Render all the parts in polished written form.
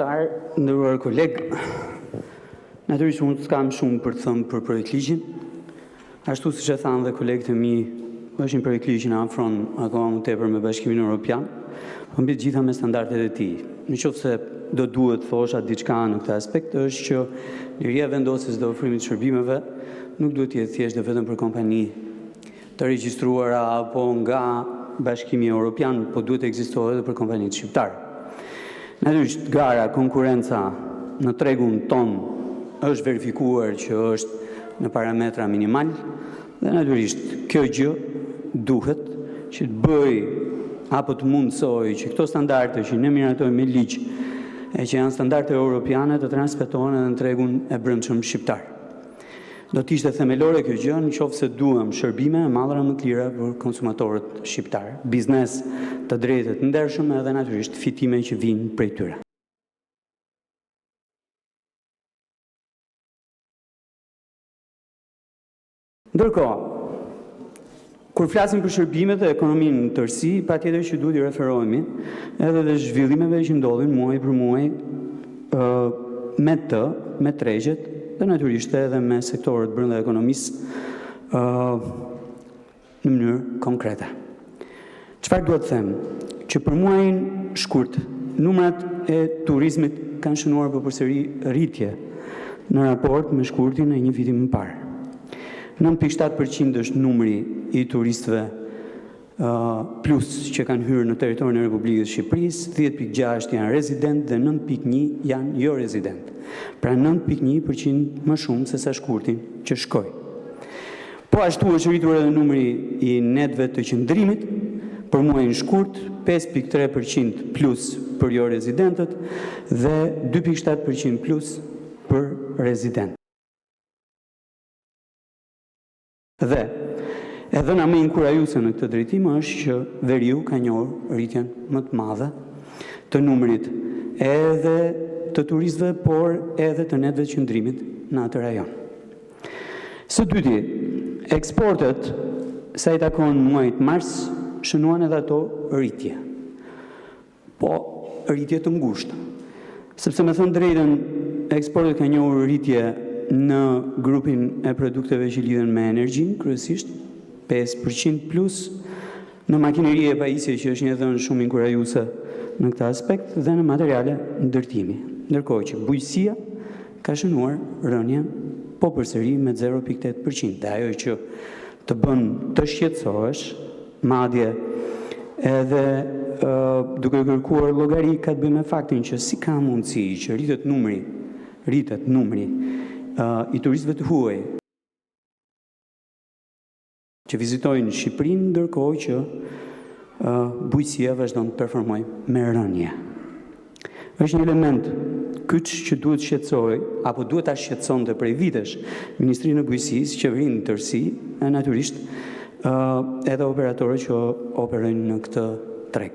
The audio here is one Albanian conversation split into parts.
Ndëruar kolegë, natyrisht unë s'kam shumë për të thënë për projektligjin. Ashtu siç e thanë dhe kolegët e mi, është një projektligj që afron akoma më tepër me Bashkimin Evropian, por mbi të gjitha me standardet e tij. Nëse do duhet thosha diçka në këtë aspekt, është që liria vendosjes dhe ofrimit të shërbimeve nuk duhet të jetë thjesht dhe vetëm për kompani të regjistruara apo nga Bashkimi Evropian, por duhet të ekzistojë edhe për kompanitë shqiptare. Natyrisht, gara, konkurenca në tregun ton është verifikuar që është në parametra minimal dhe natyrisht kjo gjë duhet që të bëj apo të mundsoj që këto standarde që ne miratojmë me ligj e që janë standarde europiane të transmetohen edhe në tregun e brendshëm shqiptar. Do të ishte themelore kjo gjë nëse duam shërbime e mallra më të lira për konsumatorët shqiptar, biznes të drejtë të ndershëm edhe natyrisht fitime që vijnë prej tyre. Ndërkohë, kur flasim për shërbimet dhe ekonominë në tërësi, patjetër që duhet i referohemi edhe dhe zhvillimeve që ndodhin muaj për muaj me tregjet dhe natyrisht edhe me sektorët brenda ekonomisë në mënyrë konkrete. Çfarë duhet të them? Që për muajin shkurt, numrat e turizmit kanë shënuar përsëri rritje në raport me shkurtin e një viti më parë. 9.7% është numri i turistëve plus që kanë hyrë në territorin e Republikës Shqipërisë, 10.6 janë rezident dhe 9.1 janë jo rezident. Pra 9.1% më shumë se sa shkurtin që shkoi. Po ashtu është rritur edhe numri i netëve të qëndrimit për muajin shkurt, 5.3% plus për jo rezidentët dhe 2.7% plus për rezident. Dhe edhe na më inkurajuese në këtë drejtim është që veriu ka njohur rritjen më të madhe të numrit edhe të turistëve, por edhe të netëve të qëndrimit në atë rajon. Së dyti, eksportet sa i takon muajit mars shënuan edhe ato rritje. Po rritje të ngushtë. Sepse me thënë drejtën, eksportet ka njohur rritje në grupin e produkteve që lidhen me energjinë, kryesisht 5% plus, në makineri e pajisje që është një dhënë shumë inkurajuese në këtë aspekt dhe në materiale ndërtimi. Ndërkohë që bujqësia ka shënuar rënje po përsëri me 0.8%. Dhe ajo që të bën të shqetësohesh, madje edhe duke kërkuar llogari ka të bëjë me faktin që si ka mundësi që rritet numri i turistëve të huaj që vizitojnë Shqipërinë, ndërkohë që bujqësia vazhdon të performojë me rënje. Është një element kyç që duhet shqetësoj, apo duhet ta shqetësonte prej vitesh Ministrinë e Bujqësisë, qeverinë në tërësi, e natyrisht edhe operatorët që operojnë në këtë treg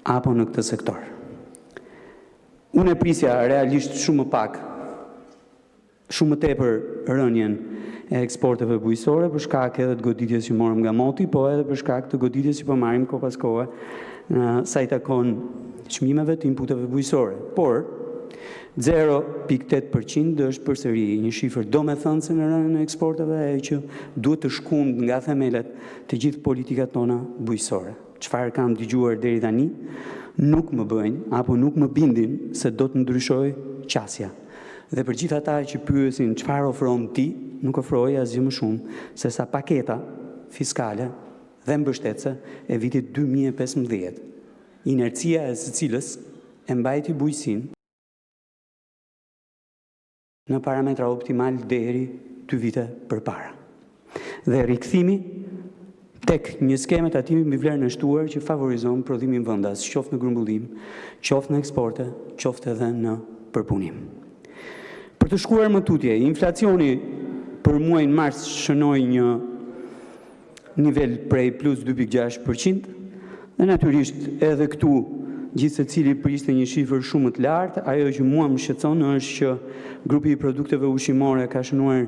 apo në këtë sektor. Unë e prisja realisht shumë më tepër rënjen e eksporteve bujqësore për shkak edhe të goditjes që morëm nga moti, po edhe për shkak të goditjes që po marrim kohë pas kohe sa i takon çmimeve të inputeve bujqësore. Por 0.8% është përsëri një shifër domethënëse në rënjen e eksporteve e që duhet të shkund nga themelet të gjithë politikat tona bujqësore. Çfarë kam dëgjuar deri tani nuk më bëjnë apo nuk më bindin se do të ndryshoj qasja. Dhe për gjithë ata që pyesin çfarë ofron ti, nuk ofroi asgjë më shumë se sa paketa fiskale dhe mbështetëse e vitit 2015. Inercia e së cilës e mbajti bujqësinë në parametra optimal deri 2 vite përpara. Dhe rikthimi tek një skemë tatimi mbi vlerën e shtuar që favorizon prodhimin vendas, qoftë në grumbullim, qoftë në eksporte, qoftë edhe në përpunim. Për të shkuar më tutje, inflacioni për muajin mars shënoi një nivel prej plus 2.6% dhe natyrisht edhe këtu gjithë secili priste një shifër shumë të lartë. Ajo që mua më shqetëson është që grupi i produkteve ushqimore ka shënuar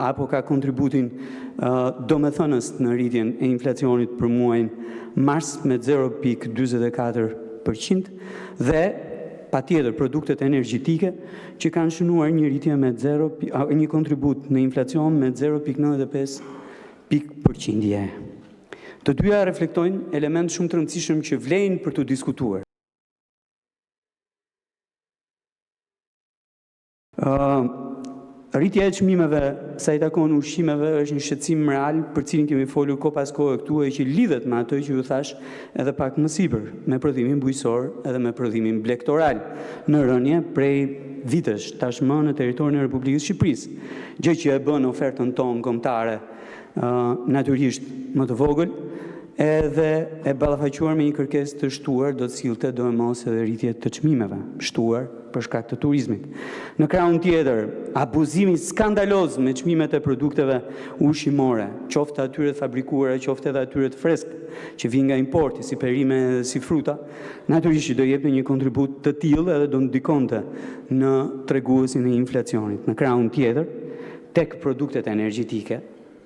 apo ka kontributin domethënës në rritjen e inflacionit për muajin mars me 0.44% dhe patjetër produktet energjetike që kanë shënuar një rritje me një kontribut në inflacion me 0,95 pikë. Të dyja reflektojnë element shumë të rëndësishëm që vlen për të diskutuar. Rritja e çmimeve sa i takon ushqimeve është një shqetësim real për cilin kemi folur ko pas kohë këtu e që lidhet me ato që ju thash edhe pak më sipër, me prodhimin bujqësor edhe me prodhimin blektoral në rënje prej vitesh tashmë në territorin e Republikës Shqipërisë, gjë që e bën ofertën tonë kombëtare natyrisht më të vogël edhe e ballafaquar me një kërkesë të shtuar do të sillte do e mos edhe rritje të çmimeve, shtuar për shkak të turizmit. Në krahun tjetër, abuzimi skandaloz me çmimet e produkteve ushqimore, qoftë atyre të fabrikuara, qoftë edhe atyre të freskët, që vijnë nga importi, si perime dhe si fruta, natyrisht do jepte një kontribut të tillë edhe do ndikonte në treguesin e inflacionit. Në krahun tjetër, tek produktet energjetike,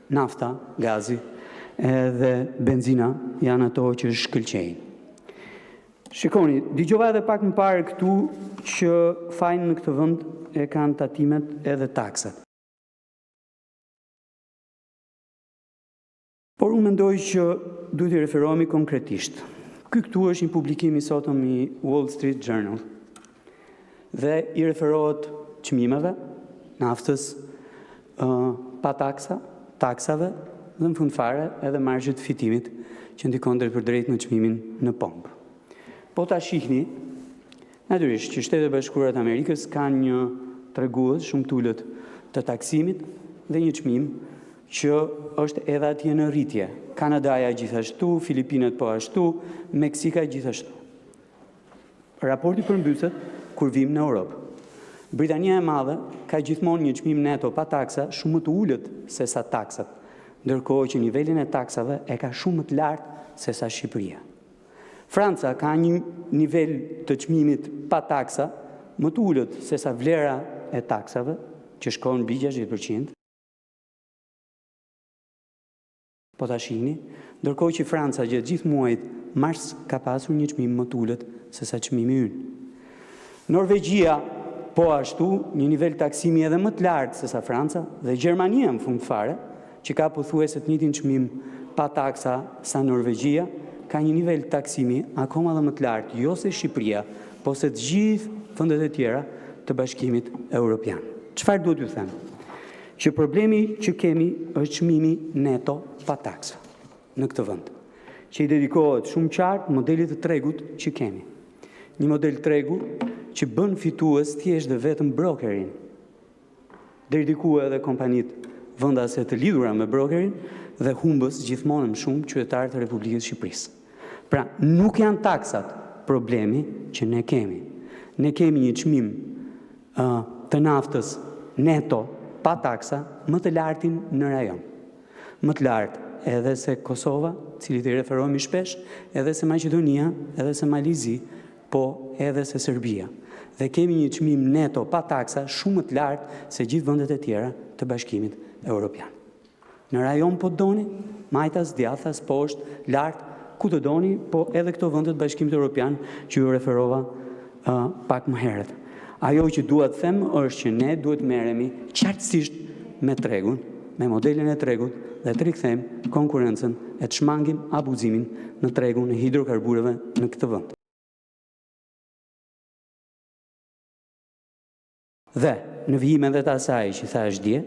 nafta, gazi edhe benzina janë ato që shkëlqejnë. Shikoni, dëgjova edhe pak më parë këtu që fajin në këtë vend e kanë tatimet edhe taksat. Por unë mendoj që duhet i referohemi konkretisht. Ky këtu është një publikim i sotëm i Wall Street Journal dhe i referohet çmimeve, naftës, pa taksave dhe në fund fare edhe marzhit fitimit që ndikon drejt në çmimin në pompë. Po ta shihni, natyrisht që Shtetet e Bashkuara të Amerikës kanë një tregues shumë të ulët të taksimit dhe një çmim që është edhe atje në rritje. Kanadaja gjithashtu, Filipinët po ashtu, Meksika gjithashtu. Raporti përmbyset kur vim në Europë. Britania e Madhe ka gjithmonë një çmim neto pa taksa shumë më të ulët se sa taksat, ndërkohë që nivelin e taksave e ka shumë më të lartë se sa Shqipëria. Franca ka një nivel të çmimit pa taksa më të ulët se sa vlera e taksave, që shkon mbi 60%. Po ta shihni, ndërkohë që Franca gjatë gjithë muajit mars ka pasur një çmim më të ulët se sa çmimi ynë. Norvegjia po ashtu një nivel taksimi edhe më të lartë se sa Franca dhe Gjermania në fund fare, që ka pothuajse të njëjtin çmim pa taksa sa Norvegjia, ka një nivel taksimi akoma dhe më të lartë, jo se Shqipëria, po se të gjithë vendet e tjera të Bashkimit Evropian. Çfarë duhet t'ju them? Që problemi që kemi është çmimi neto pa taksa në këtë vend, që i dedikohet shumë qartë modelit të tregut që kemi. Një model tregu që bën fitues thjesht dhe vetëm brokerin. Deri diku edhe kompanitë vendase të lidhura me brokerin dhe humbës gjithmonë më shumë qytetarët e Republikës Shqipërisë. Pra, nuk janë taksat problemi që ne kemi. Ne kemi një çmim të naftës neto pa taksa më të lartin në rajon. Më të lartë edhe se Kosova, cilit i referohemi shpesh, edhe se Maqedonia, edhe se Malizi, po edhe se Serbia. Dhe kemi një çmim neto pa taksa shumë më të lartë se gjithë vendet e tjera të Bashkimit Evropian. Në rajon po doni, Majtas, Djathas, poshtë, lartë, ku të doni, po edhe këto vendet Bashkimit Evropian që ju referova pak më herët. Ajo që dua të them është që ne duhet merremi qartësisht me tregun, me modelin e tregut dhe të rikthejmë konkurrencën e të shmangim abuzimin në tregun e hidrokarbureve në këtë vend. Dhe në vijimet e të asaj që thash dje,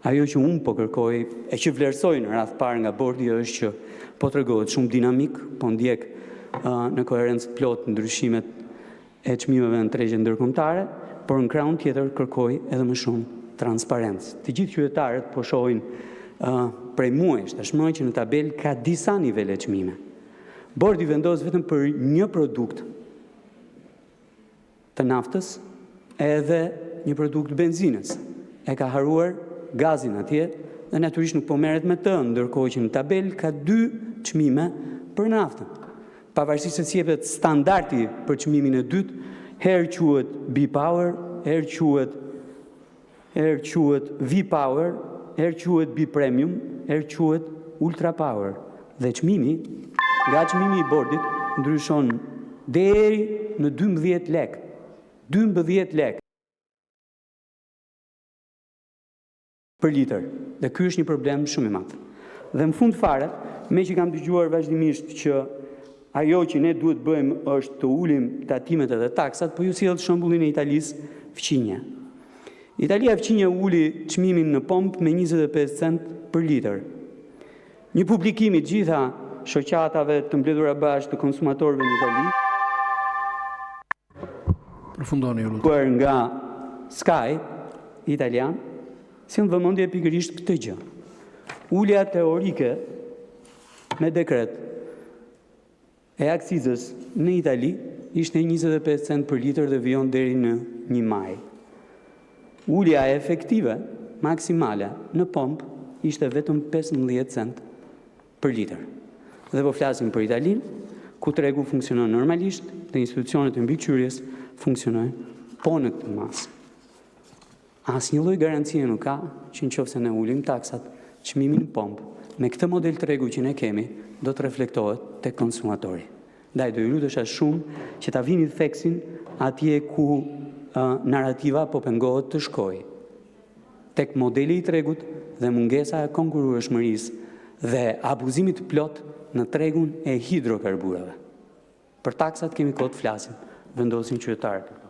ajo që unë po kërkoj e që vlerësoj në radh parë nga bordi është që po tregohet shumë dinamik, po ndjek në koherencë plot ndryshimet e çmimeve në tregjen ndërkombëtare, por në krahun tjetër kërkoj edhe më shumë transparencë. Të gjithë qytetarët po shohin prej muajsh tashmë që në tabel ka disa nivele çmime. Bordi vendos vetëm për një produkt të naftës edhe një produkt benzinës. E ka haruar gazin atje dhe natyrisht nuk po merret me të, ndërkohë që në tabel ka 2 çmime për naftën. Pavarësisht se si jepet standardi për çmimin e dytë, herë quhet B-Power, herë quhet V-Power, herë quhet B-Premium, herë quhet Ultra Power. Dhe çmimi, nga çmimi i bordit ndryshon deri në 12 lekë 12 lekë për litër. Dhe ky është një problem shumë i madh. Dhe në fund fare, me që kam dëgjuar vazhdimisht që ajo që ne duhet bëjmë është të ulim tatimet edhe taksat, po ju sjell shembullin e Italisë, fqinja. Italia fqinja uli çmimin në pomp me 25 cent për litër. Një publikim i gjitha shoqatave të mbledhura bashkë të konsumatorëve në Itali, përfundoni ju lutem, nga Sky italian, si në vëmendje pikërisht këtë gjë. Ulja teorike me dekret e akcizës në Itali ishte 25 cent për litër dhe vijon deri në 1 maj. Ulja efektive maksimale në pomp ishte vetëm 15 cent për litër. Dhe po flasim për Italinë, ku tregu funksionon normalisht dhe institucionet e mbikëqyrjes funksionojnë po në këtë masë. Asnjë lloj garancie nuk ka që nëse ne ulim taksat, çmimin në pomp, me këtë model tregu që ne kemi, do të reflektohet tek konsumatori. Ndaj do ju lutesha shumë që ta vini theksin atje ku narrativa po pengohet të shkojë. Tek modeli i tregut dhe mungesa e konkurrueshmërisë dhe abuzimit plot në tregun e hidrokarburave. Për taksat kemi kohë të flasim, vendosin qytetarët.